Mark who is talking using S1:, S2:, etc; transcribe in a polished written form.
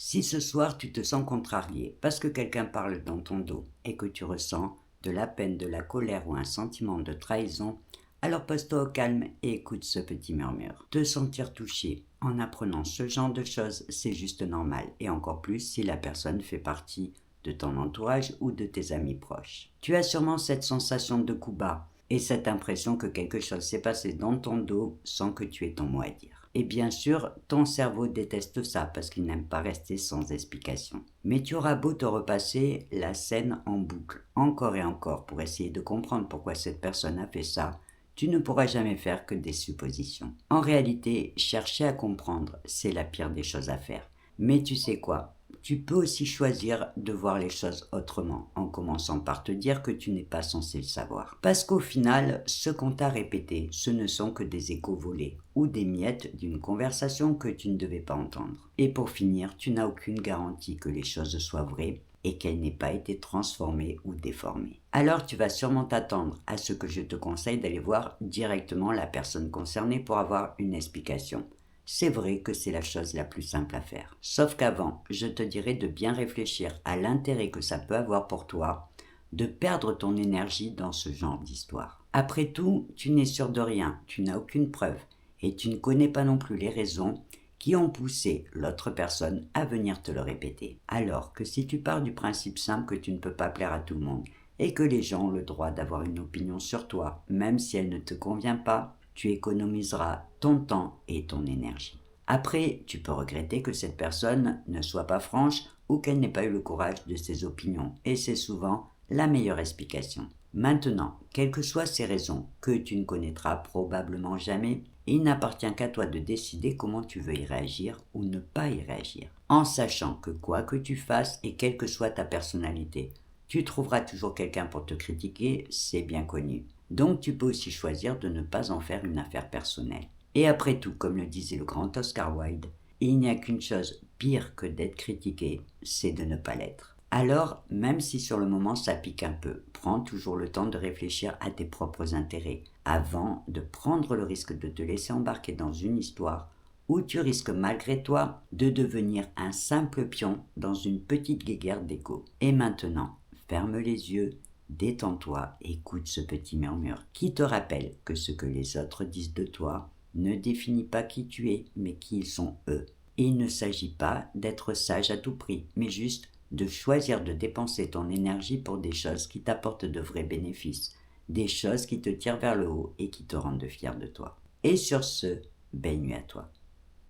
S1: Si ce soir tu te sens contrarié parce que quelqu'un parle dans ton dos et que tu ressens de la peine, de la colère ou un sentiment de trahison, alors pose-toi au calme et écoute ce petit murmure. Te sentir touché en apprenant ce genre de choses, c'est juste normal, et encore plus si la personne fait partie de ton entourage ou de tes amis proches. Tu as sûrement cette sensation de coup bas et cette impression que quelque chose s'est passé dans ton dos sans que tu aies ton mot à dire. Et bien sûr, ton cerveau déteste ça parce qu'il n'aime pas rester sans explication. Mais tu auras beau te repasser la scène en boucle, encore et encore, pour essayer de comprendre pourquoi cette personne a fait ça, tu ne pourras jamais faire que des suppositions. En réalité, chercher à comprendre, c'est la pire des choses à faire. Mais tu sais quoi? Tu peux aussi choisir de voir les choses autrement, en commençant par te dire que tu n'es pas censé le savoir. Parce qu'au final, ce qu'on t'a répété, ce ne sont que des échos volés, ou des miettes d'une conversation que tu ne devais pas entendre. Et pour finir, tu n'as aucune garantie que les choses soient vraies, et qu'elles n'aient pas été transformées ou déformées. Alors tu vas sûrement t'attendre à ce que je te conseille d'aller voir directement la personne concernée pour avoir une explication. C'est vrai que c'est la chose la plus simple à faire. Sauf qu'avant, je te dirais de bien réfléchir à l'intérêt que ça peut avoir pour toi de perdre ton énergie dans ce genre d'histoire. Après tout, tu n'es sûr de rien, tu n'as aucune preuve et tu ne connais pas non plus les raisons qui ont poussé l'autre personne à venir te le répéter. Alors que si tu pars du principe simple que tu ne peux pas plaire à tout le monde et que les gens ont le droit d'avoir une opinion sur toi, même si elle ne te convient pas, tu économiseras ton temps et ton énergie. Après, tu peux regretter que cette personne ne soit pas franche ou qu'elle n'ait pas eu le courage de ses opinions, et c'est souvent la meilleure explication. Maintenant, quelles que soient ces raisons que tu ne connaîtras probablement jamais, il n'appartient qu'à toi de décider comment tu veux y réagir ou ne pas y réagir. En sachant que quoi que tu fasses et quelle que soit ta personnalité, tu trouveras toujours quelqu'un pour te critiquer, c'est bien connu. Donc tu peux aussi choisir de ne pas en faire une affaire personnelle. Et après tout, comme le disait le grand Oscar Wilde, il n'y a qu'une chose pire que d'être critiqué, c'est de ne pas l'être. Alors, même si sur le moment ça pique un peu, prends toujours le temps de réfléchir à tes propres intérêts avant de prendre le risque de te laisser embarquer dans une histoire où tu risques malgré toi de devenir un simple pion dans une petite guéguerre d'écho. Et maintenant, ferme les yeux, détends-toi, écoute ce petit murmure qui te rappelle que ce que les autres disent de toi ne définit pas qui tu es, mais qui ils sont eux. Et il ne s'agit pas d'être sage à tout prix, mais juste de choisir de dépenser ton énergie pour des choses qui t'apportent de vrais bénéfices, des choses qui te tirent vers le haut et qui te rendent fier de toi. Et sur ce, belle nuit à toi.